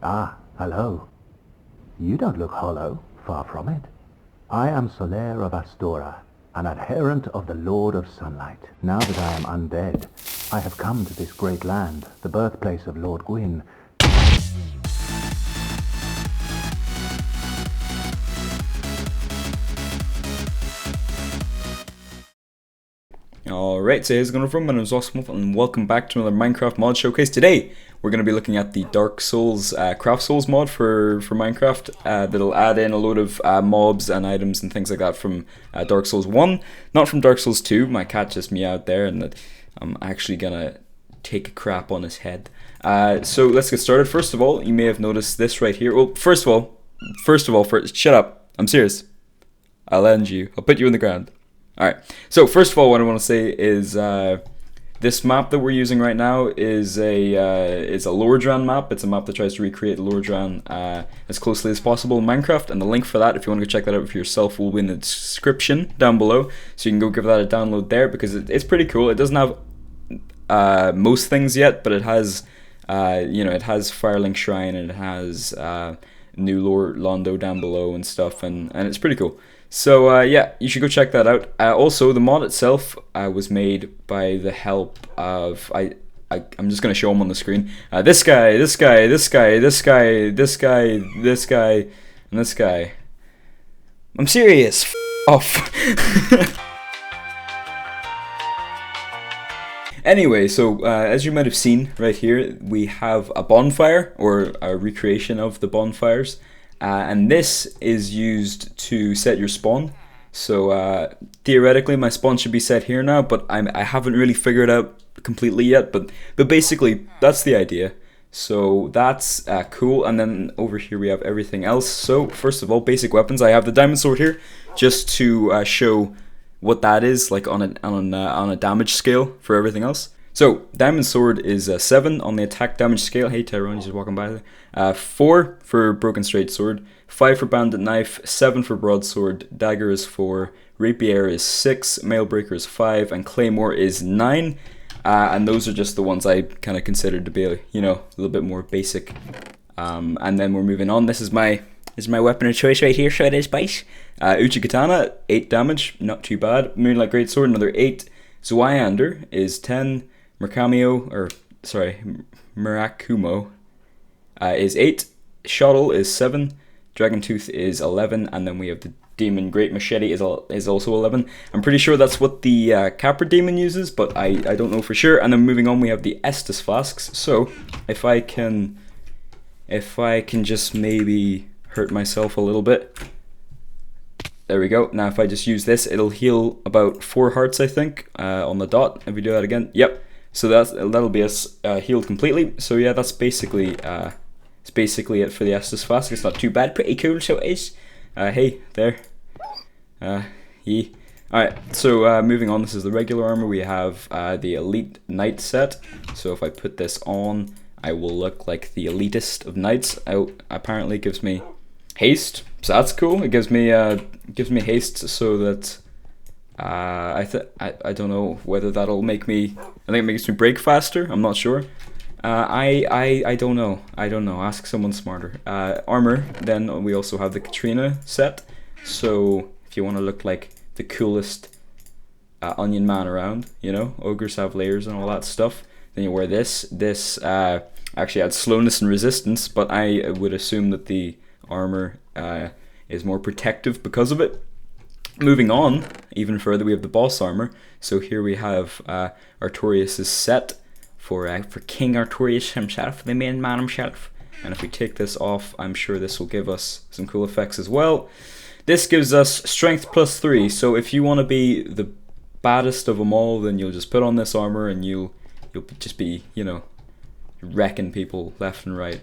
Ah, hello. You don't look hollow, far from it. I am Solaire of Astora, an adherent of the Lord of Sunlight. Now that I am undead, I have come to this great land, the birthplace of Lord Gwyn. Alright, so here's going from, my name is Oscar, and welcome back to another Minecraft mod showcase. Today, we're going to be looking at the Dark Souls, Craft Souls mod for Minecraft, that'll add in a load of mobs and items and things like that from Dark Souls 1, not from Dark Souls 2, my cat just meowed there, and I'm actually going to take a crap on his head. So let's get started. First of all, you may have noticed this right here. Well, first of all, shut up, I'm serious. I'll end you, I'll put you in the ground. Alright, so first of all, what I want to say is this map that we're using right now is a Lordran map. It's a map that tries to recreate Lordran as closely as possible in Minecraft, and the link for that, if you want to go check that out for yourself, will be in the description down below, so you can go give that a download there, because it's pretty cool. It doesn't have most things yet, but it has, it has Firelink Shrine, and it has New Lord Londo down below and stuff, and it's pretty cool. So yeah, you should go check that out. Also, the mod itself was made by the help of I'm just gonna show them on the screen. This guy, and this guy. I'm serious. F off. Anyway, so as you might have seen right here, we have a bonfire, or a recreation of the bonfires. And this is used to set your spawn. So theoretically my spawn should be set here now, but I haven't really figured it out completely yet, but basically that's the idea. So that's cool, and then over here we have everything else. So first of all, basic weapons. I have the diamond sword here just to show what that is like on a damage scale for everything else. So, Diamond Sword is 7 on the attack damage scale. Hey Tyrone, he's just walking by there. 4 for Broken Straight Sword, 5 for Bandit Knife, 7 for Broadsword, Dagger is 4, Rapier is 6, Mailbreaker is 5, and Claymore is 9. And those are just the ones I kind of considered to be, a little bit more basic. And then we're moving on. This is my weapon of choice right here, so it is Bice. Uchi Katana, 8 damage, not too bad. Moonlight Greatsword, another 8. Zwyander is 10. Murakumo is 8, Shuttle is 7, Dragon Tooth is 11, and then we have the Demon Great Machete is also 11. I'm pretty sure that's what the Capra Demon uses, but I don't know for sure. And then moving on, we have the Estus Flasks. So if I can just maybe hurt myself a little bit. There we go. Now if I just use this, it'll heal about 4 hearts, I think, on the dot. If we do that again, yep. So that'll be us healed completely. So yeah, that's basically it's basically it for the Estus Flask. It's not too bad, pretty cool. So it is. Hey there. Yeah. All right. So moving on, this is the regular armor. We have the Elite Knight set. So if I put this on, I will look like the elitist of knights. Apparently, it gives me haste. So that's cool. It gives me haste so that. I don't know whether that'll make me. I think it makes me break faster. I'm not sure. I don't know. Ask someone smarter. Armor. Then we also have the Katrina Set. So if you want to look like the coolest onion man around, ogres have layers and all that stuff. Then you wear this. This actually adds slowness and resistance, but I would assume that the armor is more protective because of it. Moving on even further, we have the boss armor. So here we have Artorias' set for King Artorias himself, the main man himself. And if we take this off, I'm sure this will give us some cool effects as well. This gives us strength plus 3. So if you want to be the baddest of them all, then you'll just put on this armor and you'll just be, wrecking people left and right.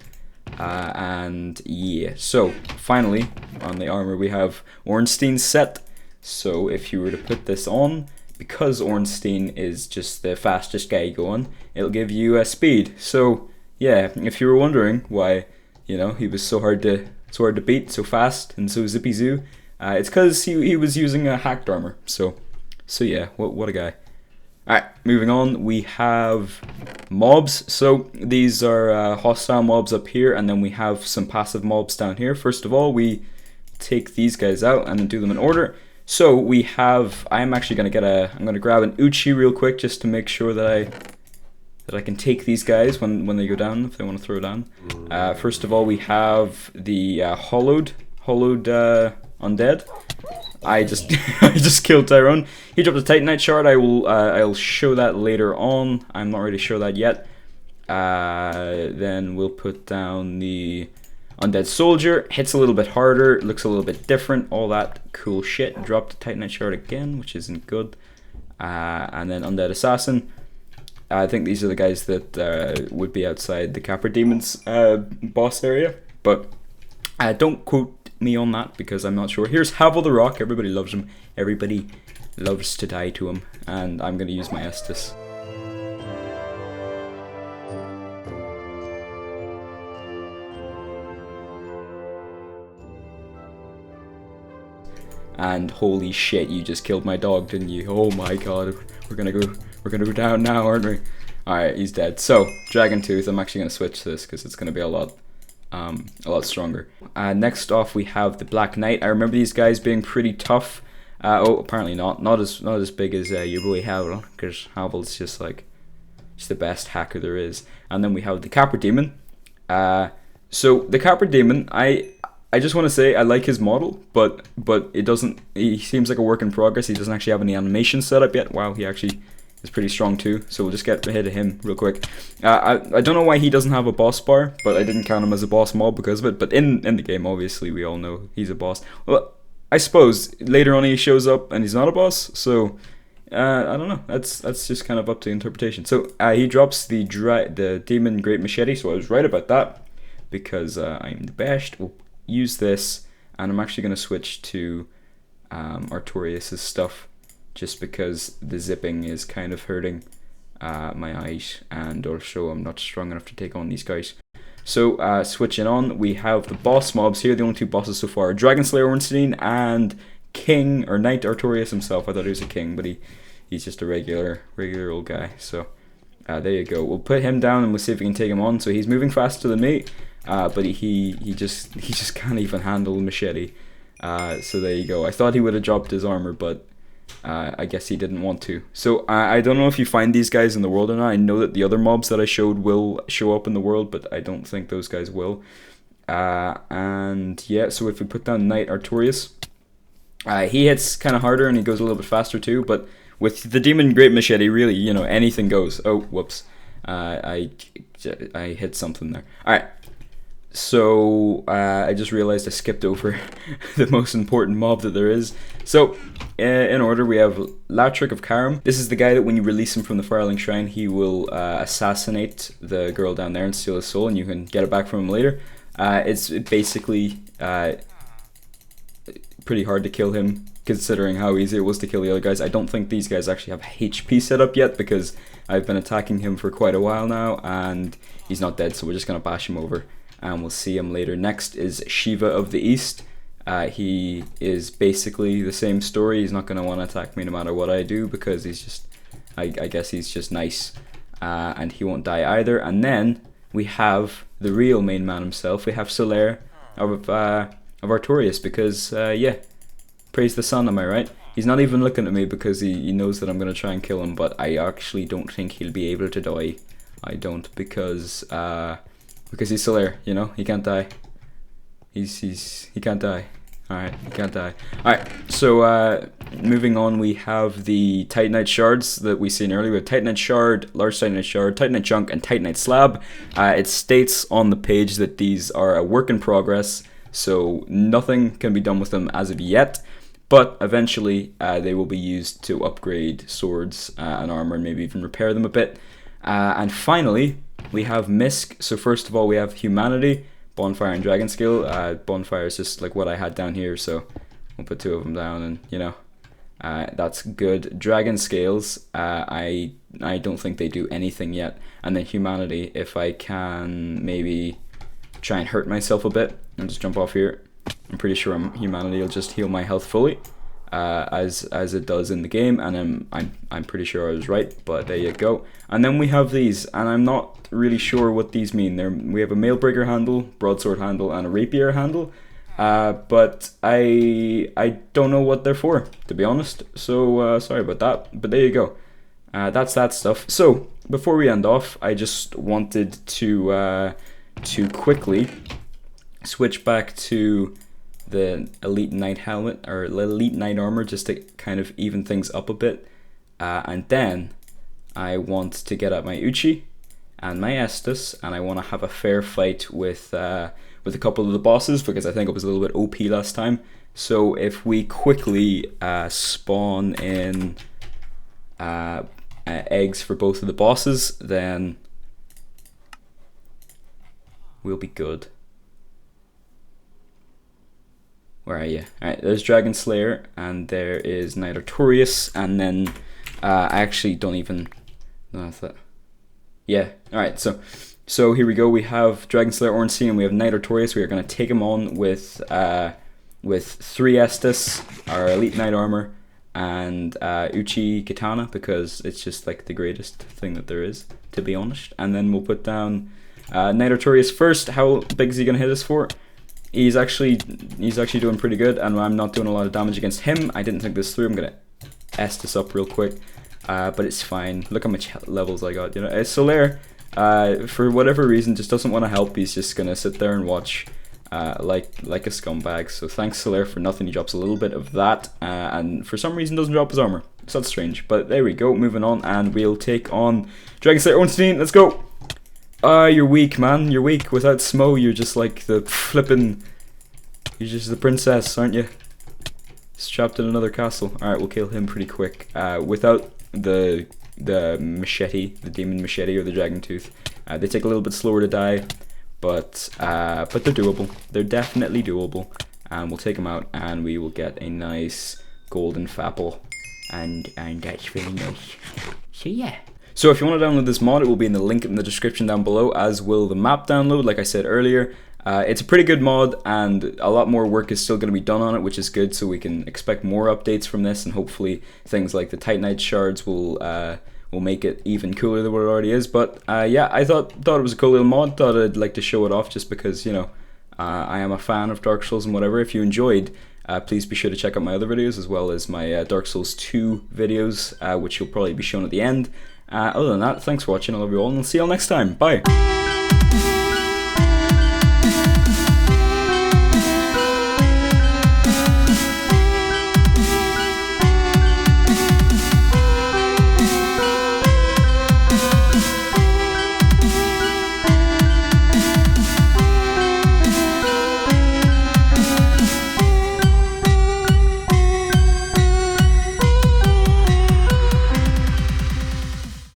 And yeah, so finally on the armor we have Ornstein Set. So if you were to put this on, because Ornstein is just the fastest guy going, it'll give you speed. So yeah, if you were wondering why he was so hard to beat, so fast and so zippy zoo, it's because he was using a hacked armor. So yeah, what a guy. Alright, moving on, we have mobs. So these are hostile mobs up here, and then we have some passive mobs down here. First of all, we take these guys out and do them in order. So we have, I'm actually going to I'm going to grab an Uchi real quick just to make sure that I can take these guys when they go down, if they want to throw down. First of all, we have the hollowed undead. I just I just killed Tyrone. He dropped a Titanite shard. I'll show that later on. I'm not really sure that yet. Then we'll put down the undead soldier. Hits a little bit harder, looks a little bit different, all that cool shit. Dropped a Titanite shard again, which isn't good. And then undead assassin. I think these are the guys that would be outside the Capra Demon's boss area, but don't quote me on that because I'm not sure. Here's Havel the Rock. Everybody loves him. Everybody loves to die to him, and I'm going to use my Estus. And holy shit, you just killed my dog, didn't you? Oh my god, we're gonna go down now, aren't we? Alright, he's dead. So, Dragon Tooth, I'm actually gonna switch this because it's gonna be a lot stronger. Next off we have the Black Knight. I remember these guys being pretty tough. Oh, apparently not as big as your boy Havel, because Havel's just the best hacker there is. And then we have the Capra Demon. So the Capra Demon, I just want to say I like his model, but it doesn't. He seems like a work in progress. He doesn't actually have any animation set up yet. Wow, he actually is pretty strong too. So we'll just get ahead of him real quick. I don't know why he doesn't have a boss bar, but I didn't count him as a boss mob because of it. But in the game, obviously, we all know he's a boss. Well, I suppose later on he shows up and he's not a boss. So I don't know. That's just kind of up to interpretation. So he drops the Demon Great Machete. So I was right about that because I'm the best. We'll use this, and I'm actually going to switch to Artorias' stuff just because the zipping is kind of hurting my eyes, and also I'm not strong enough to take on these guys. So switching on, we have the boss mobs here. The only two bosses so far are Dragonslayer Ornstein and King or Knight Artorias himself. I thought he was a king, but he's just a regular old guy. So there you go. We'll put him down and we'll see if we can take him on. So he's moving faster than me. But he just can't even handle the machete. So there you go. I thought he would have dropped his armor, but I guess he didn't want to. So I don't know if you find these guys in the world or not. I know that the other mobs that I showed will show up in the world, but I don't think those guys will. And yeah, so if we put down Knight Artorias, he hits kind of harder and he goes a little bit faster too. But with the Demon Great Machete, really, you know, anything goes. Oh, whoops. I hit something there. All right. So I just realized I skipped over the most important mob that there is. So in order, we have Lautric of Karam. This is the guy that when you release him from the Firelink Shrine, he will assassinate the girl down there and steal his soul, and you can get it back from him later. It's basically pretty hard to kill him, considering how easy it was to kill the other guys. I don't think these guys actually have HP set up yet, because I've been attacking him for quite a while now, and he's not dead, so we're just going to bash him over. And we'll see him later. Next is Shiva of the East. He is basically the same story. He's not going to want to attack me no matter what I do, because he's just, I guess he's just nice. And he won't die either. And then we have the real main man himself. We have Solaire of Artorias, because, yeah, praise the sun, am I right? He's not even looking at me because he knows that I'm going to try and kill him, but I actually don't think he'll be able to die. I don't, because he's Solaire, you know, he can't die. He can't die. Alright, he can't die. Alright, so moving on, we have the Titanite shards that we seen earlier. We have Titanite shard, large Titanite shard, Titanite chunk, and Titanite slab. It states on the page that these are a work in progress, so nothing can be done with them as of yet. But eventually, they will be used to upgrade swords and armor, and maybe even repair them a bit. And finally, we have Misc. So first of all, we have Humanity, Bonfire, and Dragon Skill. Bonfire is just like what I had down here, so we'll put two of them down, and you know, that's good. Dragon Scales, I don't think they do anything yet. And then Humanity, if I can maybe try and hurt myself a bit and just jump off here, I'm pretty sure Humanity will just heal my health fully. as it does in the game, and I'm pretty sure I was right, but there you go. And then we have these, and I'm not really sure what these mean. We have a mailbreaker handle, broadsword handle, and a rapier handle, but I don't know what they're for, to be honest, so sorry about that, but there you go. That's that stuff. So before we end off, I just wanted to quickly switch back to the Elite Knight helmet, or Elite Knight armor, just to kind of even things up a bit. And then I want to get out my Uchi and my Estus, and I want to have a fair fight with a couple of the bosses, because I think it was a little bit OP last time. So if we quickly spawn in eggs for both of the bosses, then we'll be good. Where are you? Alright, there's Dragonslayer, and there is Knight Artorias, and then I actually don't even know if that. Yeah, alright, so here we go. We have Dragonslayer Ornstein, and we have Knight Artorias. We are going to take him on with 3 Estus, our Elite Knight armor, and Uchi Katana, because it's just like the greatest thing that there is, to be honest. And then we'll put down Knight Artorias first. How big is he going to hit us for? He's actually doing pretty good, and I'm not doing a lot of damage against him. I didn't think this through. I'm gonna Estus up real quick, but it's fine. Look how much levels I got. You know, Solaire, for whatever reason, just doesn't want to help. He's just gonna sit there and watch, like a scumbag. So thanks, Solaire, for nothing. He drops a little bit of that, and for some reason doesn't drop his armor. So that's strange. But there we go. Moving on, and we'll take on Dragonslayer Ornstein. Let's go. You're weak, man. You're weak. Without Smo, you're just like the flippin'... You're just the princess, aren't you? He's trapped in another castle. Alright, we'll kill him pretty quick. Without the machete, the demon machete or the dragon tooth. They take a little bit slower to die, but they're doable. They're definitely doable. And we'll take them out, and we will get a nice golden fapple. And that's very nice. So yeah. So if you want to download this mod, it will be in the link in the description down below, as will the map download, like I said earlier. It's a pretty good mod, and a lot more work is still going to be done on it, which is good, so we can expect more updates from this, and hopefully things like the Titanite shards will make it even cooler than what it already is. But yeah, I thought it was a cool little mod. Thought I'd like to show it off, just because, you know, I am a fan of Dark Souls and whatever. If you enjoyed, please be sure to check out my other videos, as well as my Dark Souls 2 videos, which will probably be shown at the end. Other than that, thanks for watching. I love you all, and I'll see you all next time. Bye!